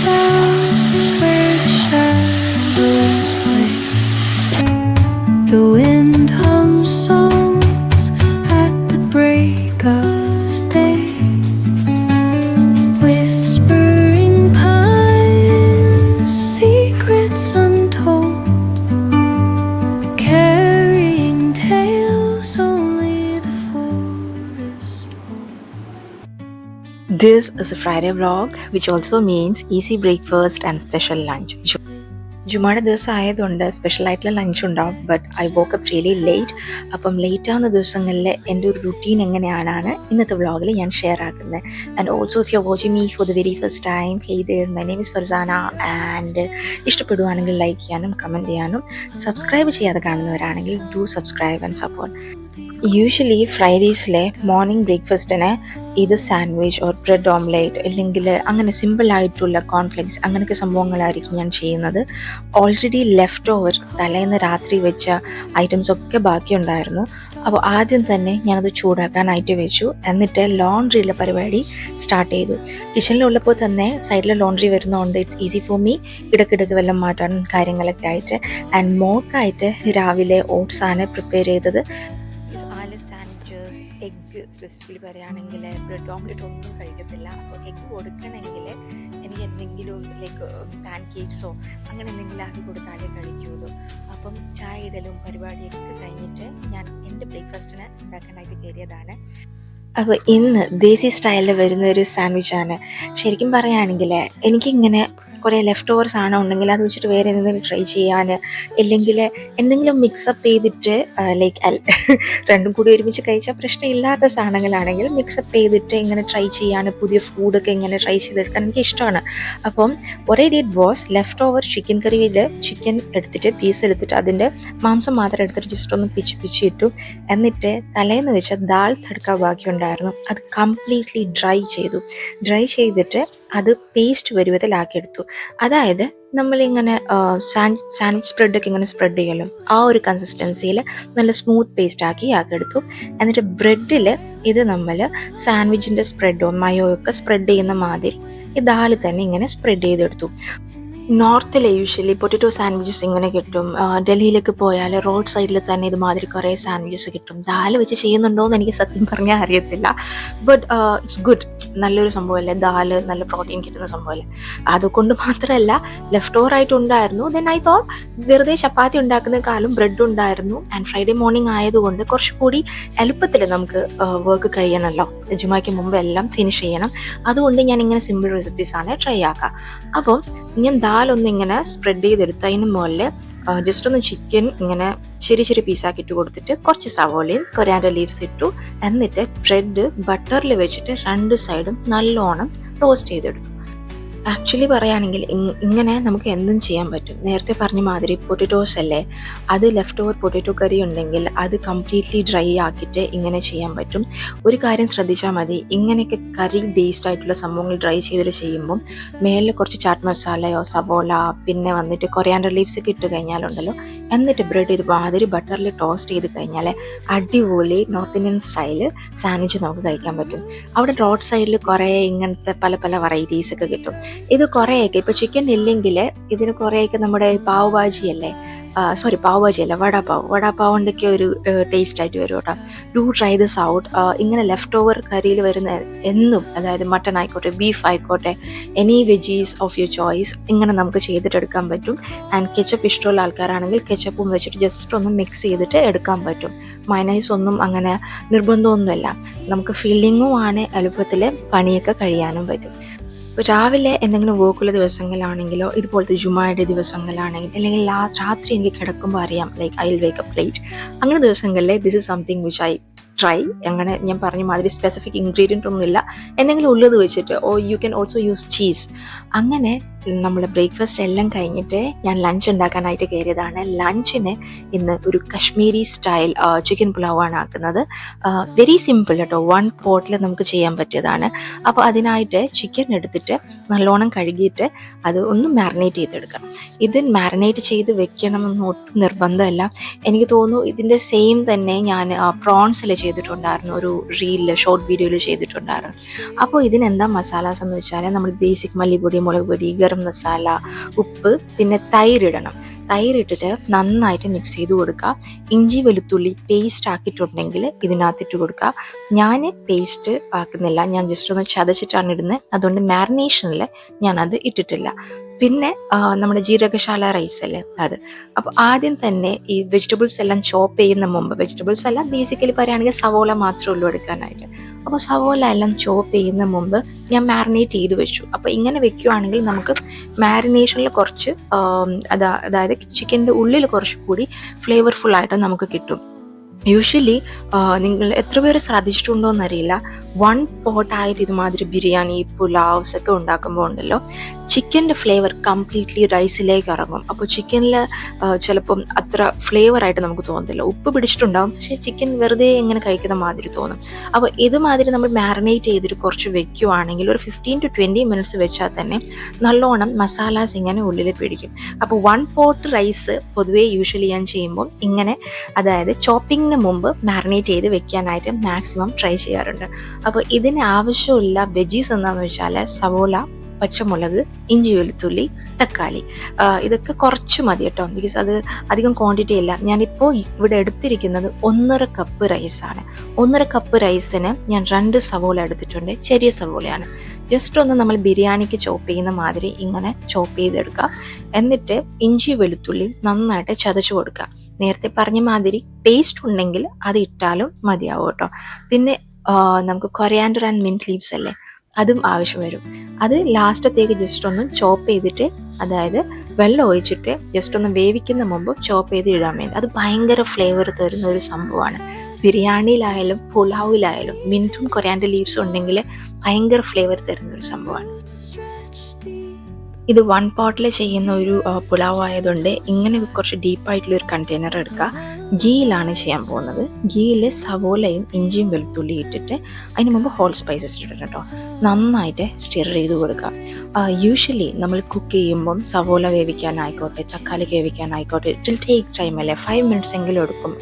clouds where shadows lay. The wind hums songs at the break of day, whispering pines, secrets untold, carrying tales only the forest holds. This is a Friday vlog, which also means easy breakfast and special lunch. ജുമാടെ ദിവസം ആയതുകൊണ്ട് സ്പെഷ്യലായിട്ടുള്ള lunch ഉണ്ടാവും. But I woke up really late. അപ്പം late ആവുന്ന ദിവസങ്ങളിൽ എൻ്റെ ഒരു റുട്ടീൻ എങ്ങനെയാണെന്ന് ഇന്നത്തെ വ്ളോഗിൽ ഞാൻ ഷെയർ ആക്കുന്നത്. And also if you are watching me for the very first time, hey there, my name is Farsana. And ഇഷ്ടപ്പെടുവാണെങ്കിൽ ലൈക്ക് ചെയ്യാനും കമൻറ്റ് ചെയ്യാനും, സബ്സ്ക്രൈബ് ചെയ്യാതെ കാണുന്നവരാണെങ്കിൽ do subscribe and support. Usually ഫ്രൈഡേയ്സിലെ മോർണിംഗ് ബ്രേക്ക്ഫാസ്റ്റിന് ഇത് സാൻഡ്വിച്ച് ഓർ ബ്രെഡ് ഓംലേറ്റ് അല്ലെങ്കിൽ അങ്ങനെ സിമ്പിളായിട്ടുള്ള കോൺഫ്ലെക്സ് അങ്ങനെയൊക്കെ സംഭവങ്ങളായിരിക്കും ഞാൻ ചെയ്യുന്നത്. ഓൾറെഡി ലെഫ്റ്റ് ഓവർ തലേന്ന് രാത്രി വെച്ച ഐറ്റംസ് ഒക്കെ ബാക്കിയുണ്ടായിരുന്നു. അപ്പോൾ ആദ്യം തന്നെ ഞാനത് ചൂടാക്കാനായിട്ട് വെച്ചു. എന്നിട്ട് ലോണ്ട്രിയുള്ള പരിപാടി സ്റ്റാർട്ട് ചെയ്തു. കിച്ചണിലുള്ളപ്പോൾ തന്നെ സൈഡിൽ ലോണ്ട്രി വരുന്നതുകൊണ്ട് ഇറ്റ്സ് ഈസി ഫോർ മീ ഇടയ്ക്കിടയ്ക്ക് വെള്ളം മാറ്റാനും കാര്യങ്ങളൊക്കെ ആയിട്ട്. ആൻഡ് മോക്കായിട്ട് രാവിലെ ഓട്സാണ് പ്രിപ്പയർ ചെയ്തത്. എഗ്ഗ് സ്പെസിഫിക്കലി പറയുകയാണെങ്കിൽ ബ്രെഡ് ഓംലെറ്റ് ഒന്നും കഴിക്കത്തില്ല. അപ്പോൾ എഗ്ഗ് കൊടുക്കണമെങ്കിൽ എനിക്ക് എന്തെങ്കിലും ലൈക്ക് പാൻ കേക്ക്സോ അങ്ങനെ എന്തെങ്കിലും ആക്കി കൊടുത്താലേ കഴിക്കുള്ളൂ. അപ്പം ചായ ഇടലും പരിപാടിയൊക്കെ കഴിഞ്ഞിട്ട് ഞാൻ എൻ്റെ ബ്രേക്ക്ഫാസ്റ്റിന് ഉണ്ടാക്കാനായിട്ട് കയറിയതാണ്. അപ്പോൾ ഇന്ന് ദേശി സ്റ്റൈലിൽ വരുന്ന ഒരു സാൻഡ്വിച്ചാണ്. ശരിക്കും പറയുകയാണെങ്കിൽ എനിക്കിങ്ങനെ കുറേ ലെഫ്റ്റ് ഓവർ സാധനം ഉണ്ടെങ്കിൽ അത് വെച്ചിട്ട് വേറെ എന്തെങ്കിലും ട്രൈ ചെയ്യാൻ, അല്ലെങ്കിൽ എന്തെങ്കിലും മിക്സപ്പ് ചെയ്തിട്ട് ലൈക്ക് രണ്ടും കൂടി ഒരുമിച്ച് കഴിച്ചാൽ പ്രശ്നമില്ലാത്ത സാധനങ്ങളാണെങ്കിൽ മിക്സപ്പ് ചെയ്തിട്ട് ഇങ്ങനെ ട്രൈ ചെയ്യാൻ, പുതിയ ഫുഡൊക്കെ ഇങ്ങനെ ട്രൈ ചെയ്തെടുക്കാൻ എനിക്ക് ഇഷ്ടമാണ്. അപ്പം what I did was left over chicken കറിയിൽ ചിക്കൻ എടുത്തിട്ട് പീസ് എടുത്തിട്ട് അതിൻ്റെ മാംസം മാത്രം എടുത്തിട്ട് ജസ്റ്റ് ഒന്ന് പിച്ചിട്ടു. എന്നിട്ട് തലേന്ന് വെച്ച ദാൽ തടുക്ക ബാക്കിയുണ്ടായിരുന്നു, അത് കംപ്ലീറ്റ്ലി ഡ്രൈ ചെയ്തിട്ട് അത് പേസ്റ്റ് പരുവത്തിലാക്കിയെടുത്തു. അതായത് നമ്മളിങ്ങനെ സാൻഡ്വിച്ച് സ്പ്രെഡൊക്കെ ഇങ്ങനെ സ്പ്രെഡ് ചെയ്യല്ലോ, ആ ഒരു കൺസിസ്റ്റൻസിയിൽ നല്ല സ്മൂത്ത് പേസ്റ്റ് ആക്കിയെടുത്തു. എന്നിട്ട് ബ്രെഡിൽ ഇത് നമ്മൾ സാൻഡ്വിച്ചിൻ്റെ സ്പ്രെഡോ മയോ ഒക്കെ സ്പ്രെഡ് ചെയ്യുന്ന മാതിരി ഈ ദാല് തന്നെ ഇങ്ങനെ സ്പ്രെഡ് ചെയ്തെടുത്തു. നോർത്തിലെ യൂഷ്വലി പൊട്ടറ്റോ സാൻഡ്വിച്ചസ് ഇങ്ങനെ കിട്ടും. ഡൽഹിയിലേക്ക് പോയാൽ റോഡ് സൈഡിൽ തന്നെ ഇതുമാതിരി കുറേ സാൻഡ്വിച്ചസ് കിട്ടും. ദാല് വെച്ച് ചെയ്യുന്നുണ്ടോ എന്ന് എനിക്ക് സത്യം പറഞ്ഞാൽ അറിയത്തില്ല. ബട്ട് ഇറ്റ്സ് ഗുഡ്, നല്ലൊരു സംഭവമല്ലേ ദാല്, നല്ല പ്രോട്ടീൻ കിട്ടുന്ന സംഭവമല്ലേ. അതുകൊണ്ട് മാത്രമല്ല ലെഫ്റ്റ് ഓവർ ആയിട്ടുണ്ടായിരുന്നു. ദെൻ ഐ തോട്ട് വെറുതെ ചപ്പാത്തി ഉണ്ടാക്കുന്നതിനേക്കാളും ബ്രെഡ് ഉണ്ടായിരുന്നു. ആൻഡ് ഫ്രൈഡേ മോർണിംഗ് ആയതുകൊണ്ട് കുറച്ചുകൂടി എളുപ്പത്തിൽ നമുക്ക് വർക്ക് കഴിയണമല്ലോ, ജുമായ്ക്ക് മുമ്പ് എല്ലാം ഫിനിഷ് ചെയ്യണം. അതുകൊണ്ട് ഞാൻ ഇങ്ങനെ സിമ്പിൾ റെസിപ്പീസാണ് ട്രൈ ആക്കുക. അപ്പം ഞാൻ ദാലൊന്ന് ഇങ്ങനെ സ്പ്രെഡ് ചെയ്തെടുത്ത് അതിന് മുകളിൽ ജസ്റ്റ് ഒന്ന് ചിക്കൻ ഇങ്ങനെ ചെറിയ പീസാക്കിയിട്ട് കൊടുത്തിട്ട് കുറച്ച് സവോളയും കൊറിയാൻഡർ ലീവ്സ് ഇട്ടു. എന്നിട്ട് ബ്രെഡ് ബട്ടറിൽ വെച്ചിട്ട് രണ്ട് സൈഡും നല്ലോണം ടോസ്റ്റ് ചെയ്തെടുത്തു. ആക്ച്വലി പറയുകയാണെങ്കിൽ ഇങ്ങനെ നമുക്ക് എന്തും ചെയ്യാൻ പറ്റും. നേരത്തെ പറഞ്ഞ മാതിരി പൊട്ടറ്റോസ് അല്ലേ, അത് ലെഫ്റ്റ് ഓവർ പൊട്ടറ്റോ കറി ഉണ്ടെങ്കിൽ അത് കംപ്ലീറ്റ്ലി ഡ്രൈ ആക്കിയിട്ട് ഇങ്ങനെ ചെയ്യാൻ പറ്റും. ഒരു കാര്യം ശ്രദ്ധിച്ചാൽ മതി, ഇങ്ങനെയൊക്കെ കറി ബേസ്ഡ് ആയിട്ടുള്ള സംഭവങ്ങൾ ഡ്രൈ ചെയ്തിട്ട് ചെയ്യുമ്പം മേലിൽ കുറച്ച് ചാറ്റ് മസാലയോ സവോള പിന്നെ വന്നിട്ട് കൊറിയാൻഡർ ലീവ്സ് ഒക്കെ ഇട്ട് കഴിഞ്ഞാലുണ്ടല്ലോ, എന്നിട്ട് ബ്രെഡ് ഇതുമാതിരി ബട്ടറിൽ ടോസ്റ്റ് ചെയ്ത് കഴിഞ്ഞാൽ അടിപൊളി നോർത്ത് ഇന്ത്യൻ സ്റ്റൈല് സാൻഡ്വിച്ച് നമുക്ക് കഴിക്കാൻ പറ്റും. അവിടെ റോഡ് സൈഡിൽ കുറേ ഇങ്ങനത്തെ പല വെറൈറ്റീസ് ഒക്കെ കിട്ടും. ഇത് കുറേയൊക്കെ ഇപ്പോൾ ചിക്കൻ ഇല്ലെങ്കിൽ ഇതിന് കുറേയൊക്കെ നമ്മുടെ പാവ് ഭാജി അല്ലേ, പാവ് അല്ല വടാപാവിൻ്റെ ഒക്കെ ഒരു ടേസ്റ്റ് ആയിട്ട് വരും കേട്ടോ. Do try this out. ഇങ്ങനെ ലെഫ്റ്റ് ഓവർ കറിയിൽ വരുന്ന എന്നും, അതായത് മട്ടൺ ആയിക്കോട്ടെ ബീഫ് ആയിക്കോട്ടെ any veggies of your choice ഇങ്ങനെ നമുക്ക് ചെയ്തിട്ടെടുക്കാൻ പറ്റും. ആൻഡ് കെച്ചപ്പ് ഇഷ്ടമുള്ള ആൾക്കാരാണെങ്കിൽ കെച്ചപ്പും വെച്ചിട്ട് ജസ്റ്റ് ഒന്ന് മിക്സ് ചെയ്തിട്ട് എടുക്കാൻ പറ്റും. മയണൈസ് ഒന്നും അങ്ങനെ നിർബന്ധമൊന്നുമില്ല, നമുക്ക് ഫില്ലിങ്ങും ആണ്, എളുപ്പത്തിൽ പണിയൊക്കെ കഴിയാനും പറ്റും. രാവിലെ എന്തെങ്കിലും വർക്കുള്ള ദിവസങ്ങളാണെങ്കിലോ ഇതുപോലത്തെ ജുമായുടെ ദിവസങ്ങളാണെങ്കിൽ അല്ലെങ്കിൽ രാത്രി എനിക്ക് കിടക്കുമ്പോൾ അറിയാം like I will wake up late, അങ്ങനെ ദിവസങ്ങളിൽ this is something which I try. അങ്ങനെ ഞാൻ പറഞ്ഞ മാതിരി സ്പെസിഫിക് ഇൻഗ്രീഡിയൻ്റ് ഒന്നുമില്ല, എന്തെങ്കിലും ഉള്ളത് വെച്ചിട്ട്, oh you can also use cheese. അങ്ങനെ നമ്മൾ ബ്രേക്ക്ഫാസ്റ്റ് എല്ലാം കഴിഞ്ഞിട്ട് ഞാൻ ലഞ്ച് ഉണ്ടാക്കാനായിട്ട് കയറിയതാണ്. ലഞ്ചിന് ഇന്ന് ഒരു കശ്മീരി സ്റ്റൈൽ ചിക്കൻ പുലാവാണ് ആക്കുന്നത്. വെരി സിമ്പിൾ കേട്ടോ, 1 പോട്ടിൽ നമുക്ക് ചെയ്യാൻ പറ്റിയതാണ്. അപ്പോൾ അതിനായിട്ട് ചിക്കൻ എടുത്തിട്ട് നല്ലോണം കഴുകിയിട്ട് അത് ഒന്ന് മാരിനേറ്റ് ചെയ്തെടുക്കണം. ഇത് മാരിനേറ്റ് ചെയ്ത് വെക്കണമെന്ന് ഒട്ടും നിർബന്ധമല്ല. എനിക്ക് തോന്നുന്നു ഇതിൻ്റെ സെയിം തന്നെ ഞാൻ പ്രോൺസിൽ ചെയ്തിട്ടുണ്ടായിരുന്നു, ഒരു റീലിൽ ഷോർട്ട് വീഡിയോയിൽ ചെയ്തിട്ടുണ്ടായിരുന്നു. അപ്പോൾ ഇതിനെന്താ മസാലാസ് എന്ന് വെച്ചാൽ നമ്മൾ ബേസിക് മല്ലിപ്പൊടി, മുളക് പൊടി, ഗരം മസാല, ഉപ്പ്, പിന്നെ തൈരിടണം. തൈരിട്ടിട്ട് നന്നായിട്ട് മിക്സ് ചെയ്ത് കൊടുക്കുക. ഇഞ്ചി വെളുത്തുള്ളി പേസ്റ്റ് ആക്കിയിട്ടുണ്ടെങ്കിൽ ഇതിനകത്തിട്ട് കൊടുക്കുക. ഞാൻ പേസ്റ്റ് ആക്കുന്നില്ല, ഞാൻ ജസ്റ്റ് ഒന്ന് ചതച്ചിട്ടാണ് ഇടുന്നത്. അതുകൊണ്ട് മാരിനേഷനിൽ ഞാനത് ഇട്ടിട്ടില്ല. പിന്നെ നമ്മുടെ ജീരകശാല റൈസ് അല്ലേ അത്. അപ്പോൾ ആദ്യം തന്നെ ഈ വെജിറ്റബിൾസ് എല്ലാം ചോപ്പ് ചെയ്യുന്ന മുമ്പ്, വെജിറ്റബിൾസ് എല്ലാം ബേസിക്കലി പറയുകയാണെങ്കിൽ സവോള മാത്രമേ ഉള്ളൂ എടുക്കാനായിട്ട്. അപ്പോൾ സവോള എല്ലാം ചോപ്പ് ചെയ്യുന്ന മുമ്പ് ഞാൻ മാരിനേറ്റ് ചെയ്ത് വെച്ചു. അപ്പോൾ ഇങ്ങനെ വെക്കുകയാണെങ്കിൽ നമുക്ക് മാരിനേഷനിൽ കുറച്ച് അതായത് ചിക്കൻ്റെ ഉള്ളിൽ കുറച്ചുകൂടി ഫ്ലേവർഫുൾ ആയിട്ട് നമുക്ക് കിട്ടും. യൂഷ്വലി നിങ്ങൾ എത്ര പേര് ശ്രദ്ധിച്ചിട്ടുണ്ടോ എന്നറിയില്ല, 1 പോട്ടായിട്ട് ഇതുമാതിരി ബിരിയാണി, പുലാവ്സ് ഒക്കെ ഉണ്ടാക്കുമ്പോൾ ഉണ്ടല്ലോ, ചിക്കൻ്റെ ഫ്ലേവർ കംപ്ലീറ്റ്ലി റൈസിലേക്ക് ഇറങ്ങും. അപ്പോൾ ചിക്കനിൽ ചിലപ്പം അത്ര ഫ്ലേവറായിട്ട് നമുക്ക് തോന്നത്തില്ല. ഉപ്പ് പിടിച്ചിട്ടുണ്ടാവും, പക്ഷേ ചിക്കൻ വെറുതെ ഇങ്ങനെ കഴിക്കുന്ന മാതിരി തോന്നും. അപ്പോൾ ഇതുമാതിരി നമ്മൾ മാരിനേറ്റ് ചെയ്തിട്ട് കുറച്ച് വെക്കുകയാണെങ്കിൽ ഒരു 15 to 20 മിനിറ്റ്സ് വെച്ചാൽ തന്നെ നല്ലോണം മസാലാസ് ഇങ്ങനെ ഉള്ളിൽ പിടിക്കും. അപ്പോൾ 1 പോട്ട് റൈസ് പൊതുവേ യൂഷ്വലി ഞാൻ ചെയ്യുമ്പോൾ ഇങ്ങനെ, അതായത് ചോപ്പിങ്ങിന് മുമ്പ് മാരിനേറ്റ് ചെയ്ത് വെക്കാനായിട്ട് മാക്സിമം ട്രൈ ചെയ്യാറുണ്ട്. അപ്പോൾ ഇതിന് ആവശ്യമുള്ള വെജീസ് എന്താണെന്ന് വെച്ചാൽ സവോള, പച്ചമുളക്, ഇഞ്ചി വെളുത്തുള്ളി, തക്കാളി, ഇതൊക്കെ കുറച്ച് മതി കേട്ടോ, ബിക്കോസ് അത് അധികം ക്വാണ്ടിറ്റി ഇല്ല. ഞാനിപ്പോൾ ഇവിടെ എടുത്തിരിക്കുന്നത് 1.5 കപ്പ് റൈസാണ്. 1.5 കപ്പ് റൈസിന് ഞാൻ 2 സവോള എടുത്തിട്ടുണ്ട്, ചെറിയ സവോളയാണ്. ജസ്റ്റ് ഒന്ന് നമ്മൾ ബിരിയാണിക്ക് ചോപ്പ് ചെയ്യുന്ന മാതിരി ഇങ്ങനെ ചോപ്പ് ചെയ്തെടുക്കുക. എന്നിട്ട് ഇഞ്ചി വെളുത്തുള്ളി നന്നായിട്ട് ചതച്ചു കൊടുക്കുക. നേരത്തെ പറഞ്ഞ മാതിരി പേസ്റ്റ് ഉണ്ടെങ്കിൽ അത് ഇട്ടാലും മതിയാവും കേട്ടോ. പിന്നെ നമുക്ക് കൊറിയാൻഡർ ആൻഡ് മിന്റ് ലീവ്സ് അല്ലേ, അതും ആവശ്യം വരും. അത് ലാസ്റ്റത്തേക്ക് ജസ്റ്റ് ഒന്ന് ചോപ്പ് ചെയ്തിട്ട്, അതായത് വെള്ളം ഒഴിച്ചിട്ട് ജസ്റ്റ് ഒന്ന് വേവിക്കുന്ന മുമ്പ് ചോപ്പ് ചെയ്ത് ഇടാൻ വേണ്ടി. അത് ഭയങ്കര ഫ്ലേവർ തരുന്ന ഒരു സംഭവമാണ്. ബിരിയാണിയിലായാലും പുലാവിലായാലും മിന്റും കൊറിയാൻഡർ ലീവ്സും ഉണ്ടെങ്കിൽ ഭയങ്കര ഫ്ലേവർ തരുന്ന ഒരു സംഭവമാണ്. ഇത് 1 പോട്ടിൽ ചെയ്യുന്ന ഒരു പുലാവ് ആയതുകൊണ്ട് ഇങ്ങനെ കുറച്ച് ഡീപ്പായിട്ടുള്ള ഒരു കണ്ടെയ്നർ എടുക്കുക. ഗീയിലാണ് ചെയ്യാൻ പോകുന്നത്. ഗീയിൽ സവോളയും ഇഞ്ചിയും വെളുത്തുള്ളി ഇട്ടിട്ട് അതിന് മുമ്പ് ഹോൾ സ്പൈസസ് ഇട്ടിട്ട് കേട്ടോ നന്നായിട്ട് സ്റ്റിർ ചെയ്ത് കൊടുക്കുക. യൂഷ്വലി നമ്മൾ കുക്ക് ചെയ്യുമ്പം സവോള വേവിക്കാനായിക്കോട്ടെ, തക്കാളി വേവിക്കാനായിക്കോട്ടെ, ഇറ്റ് വിൽ ടേക്ക് ടൈം അല്ലേ, 5 മിനിറ്റ്സ് എങ്കിലും എടുക്കും.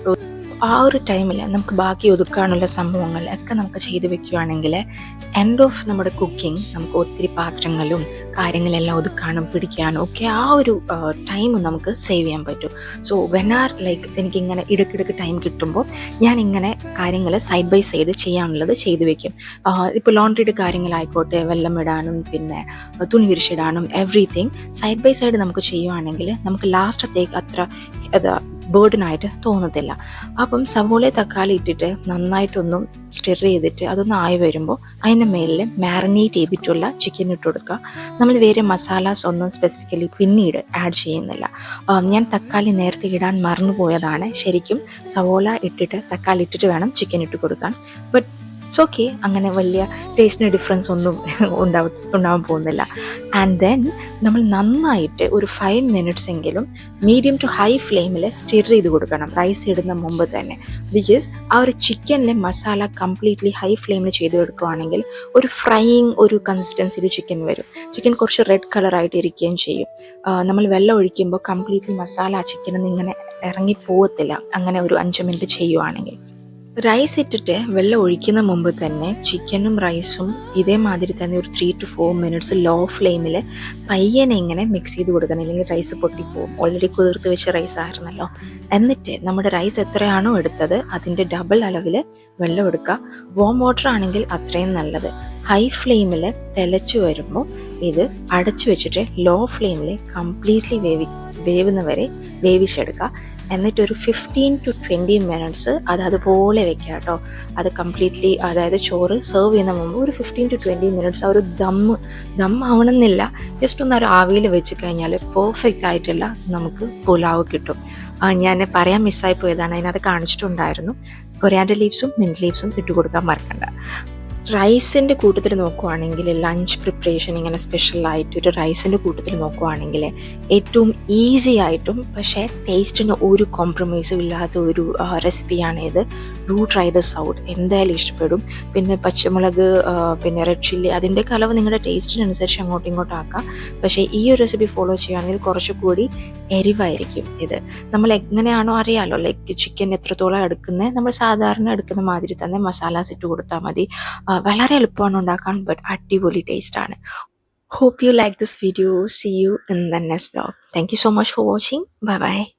ആ ഒരു ടൈമിൽ നമുക്ക് ബാക്കി ഒതുക്കാനുള്ള സംഭവങ്ങൾ ഒക്കെ നമുക്ക് ചെയ്ത് വെക്കുകയാണെങ്കിൽ എൻഡ് ഓഫ് നമ്മുടെ കുക്കിംഗ് നമുക്ക് ഒത്തിരി പാത്രങ്ങളും കാര്യങ്ങളെല്ലാം ഒതുക്കാനും പിടിക്കാനും ഒക്കെ ആ ഒരു ടൈം നമുക്ക് സേവ് ചെയ്യാൻ പറ്റും. സോ വെൻ ആർ ലൈക്ക് എനിക്കിങ്ങനെ ഇടയ്ക്കിടയ്ക്ക് ടൈം കിട്ടുമ്പോൾ ഞാൻ ഇങ്ങനെ കാര്യങ്ങൾ സൈഡ് ബൈ സൈഡ് ചെയ്യാനുള്ളത് ചെയ്ത് വെക്കും. ഇപ്പോൾ ലോണ്ട്രിയുടെ കാര്യങ്ങളായിക്കോട്ടെ, വെള്ളം ഇടാനും പിന്നെ തുണി വിരിച്ചിടാനും എവറിത്തിങ് സൈഡ് ബൈ സൈഡ് നമുക്ക് ചെയ്യുവാണെങ്കിൽ നമുക്ക് ലാസ്റ്റത്തേക്ക് അത്ര ബേർഡനായിട്ട് തോന്നത്തില്ല. അപ്പം സവോള തക്കാളി ഇട്ടിട്ട് നന്നായിട്ടൊന്നും സ്റ്റിർ ചെയ്തിട്ട് അതൊന്ന് ആയി വരുമ്പോൾ അതിൻ്റെ മേലിൽ മാരിനേറ്റ് ചെയ്തിട്ടുള്ള ചിക്കൻ ഇട്ട് കൊടുക്കുക. നമ്മൾ വേറെ മസാലാസ് ഒന്നും സ്പെസിഫിക്കലി പിന്നീട് ആഡ് ചെയ്യുന്നില്ല. ഞാൻ തക്കാളി നേരത്തെ ഇടാൻ മറന്നുപോയതാണ്. ശരിക്കും സവോള ഇട്ടിട്ട് തക്കാളി ഇട്ടിട്ട് വേണം ചിക്കൻ ഇട്ട് കൊടുക്കാൻ. ബട്ട് ഇറ്റ്സ് ഓക്കെ, അങ്ങനെ വലിയ ടേസ്റ്റിന് ഡിഫറൻസ് ഒന്നും ഉണ്ടാവാൻ പോകുന്നില്ല. ആൻഡ് ദെൻ നമ്മൾ നന്നായിട്ട് ഒരു 5 മിനിറ്റ്സ് എങ്കിലും മീഡിയം ടു ഹൈ ഫ്ലെയിമിൽ സ്റ്റിർ ചെയ്ത് കൊടുക്കണം റൈസ് ഇടുന്ന മുമ്പ് തന്നെ. ബിക്കോസ് ആ ഒരു ചിക്കനിലെ മസാല കംപ്ലീറ്റ്ലി ഹൈ ഫ്ലെയിമിൽ ചെയ്ത് കൊടുക്കുകയാണെങ്കിൽ ഒരു ഫ്രൈയിങ് ഒരു കൺസിസ്റ്റൻസിയിൽ ചിക്കൻ വരും. ചിക്കൻ കുറച്ച് റെഡ് കളറായിട്ട് ഇരിക്കുകയും ചെയ്യും. നമ്മൾ വെള്ളം ഒഴിക്കുമ്പോൾ കംപ്ലീറ്റ്ലി മസാല ആ ചിക്കനൊന്നും ഇങ്ങനെ ഇറങ്ങി പോകത്തില്ല, അങ്ങനെ ഒരു 5 മിനിറ്റ് ചെയ്യുവാണെങ്കിൽ. റൈസ് ഇട്ടിട്ട് വെള്ളം ഒഴിക്കുന്ന മുമ്പ് തന്നെ ചിക്കനും റൈസും ഇതേമാതിരി തന്നെ ഒരു 3 to 4 മിനിറ്റ്സ് ലോ ഫ്ലെയിമിൽ പയ്യനെ ഇങ്ങനെ മിക്സ് ചെയ്ത് കൊടുക്കണം, അല്ലെങ്കിൽ റൈസ് പൊട്ടിപ്പോവും. ഓൾറെഡി കുതിർത്ത് വെച്ച റൈസ് ആയിരുന്നല്ലോ. എന്നിട്ട് നമ്മുടെ റൈസ് എത്രയാണോ എടുത്തത് അതിൻ്റെ ഡബിൾ അളവിൽ വെള്ളം എടുക്കുക. വാം വാട്ടർ ആണെങ്കിൽ അത്രയും നല്ലത്. ഹൈ ഫ്ലെയിമിൽ തിളച്ച് വരുമ്പോൾ ഇത് അടച്ചു വെച്ചിട്ട് ലോ ഫ്ലെയിമിൽ കംപ്ലീറ്റ്ലി വേവുന്നവരെ വേവിച്ചെടുക്കുക. എന്നിട്ടൊരു 15 to 20 മിനിറ്റ്സ് അതുപോലെ വെക്കുക കേട്ടോ. അത് കംപ്ലീറ്റ്ലി, അതായത് ചോറ് സെർവ് ചെയ്യുന്ന മുമ്പ് ഒരു 15 to 20 മിനിറ്റ്സ് ആ ഒരു ദം ആവണമെന്നില്ല, ജസ്റ്റ് ഒന്ന് ഒരു ആവിയിൽ വെച്ച് കഴിഞ്ഞാൽ പെർഫെക്റ്റ് ആയിട്ടുള്ള നമുക്ക് പുലാവ് കിട്ടും. ഞാൻ പറയാൻ മിസ്സായി പോയതാണ്, അതിനകത്ത് കാണിച്ചിട്ടുണ്ടായിരുന്നു. കൊറിയാൻഡർ ലീവ്സും മിന്റ് ലീവ്സും ഇട്ട് കൊടുക്കാൻ മറക്കണ്ട. റൈസിൻ്റെ കൂട്ടത്തിൽ നോക്കുവാണെങ്കിൽ ലഞ്ച് പ്രിപ്പറേഷൻ ഇങ്ങനെ സ്പെഷ്യലായിട്ട് ഒരു റൈസിൻ്റെ കൂട്ടത്തിൽ നോക്കുവാണെങ്കിൽ ഏറ്റവും ഈസി ആയിട്ടും പക്ഷേ ടേസ്റ്റിന് ഒരു കോംപ്രമൈസും ഇല്ലാത്ത ഒരു റെസിപ്പിയാണ് ഇത്. ഡു ട്രൈ ദിസ് ഔട്ട്, എന്തായാലും ഇഷ്ടപ്പെടും. പിന്നെ പച്ചമുളക്, പിന്നെ റെഡ് ചില്ലി, അതിൻ്റെയൊക്കെ അളവ് നിങ്ങളുടെ ടേസ്റ്റിനനുസരിച്ച് അങ്ങോട്ടും ഇങ്ങോട്ടും ആക്കാം. പക്ഷേ ഈ ഒരു റെസിപ്പി ഫോളോ ചെയ്യുകയാണെങ്കിൽ കുറച്ചുകൂടി എരിവായിരിക്കും ഇത്. നമ്മൾ എങ്ങനെയാണോ അറിയാമല്ലോ, ലൈക്ക് ചിക്കൻ എത്രത്തോളം എടുക്കുന്നത്, നമ്മൾ സാധാരണ എടുക്കുന്ന മാതിരി തന്നെ മസാലാസ് ഇട്ട് കൊടുത്താൽ മതി. വളരെ എളുപ്പമാണ് ഉണ്ടാക്കാൻ, ബട്ട് അടിപൊളി ടേസ്റ്റാണ്. Hope you like this video. See you in the next vlog. Thank you so much for watching. Bye bye.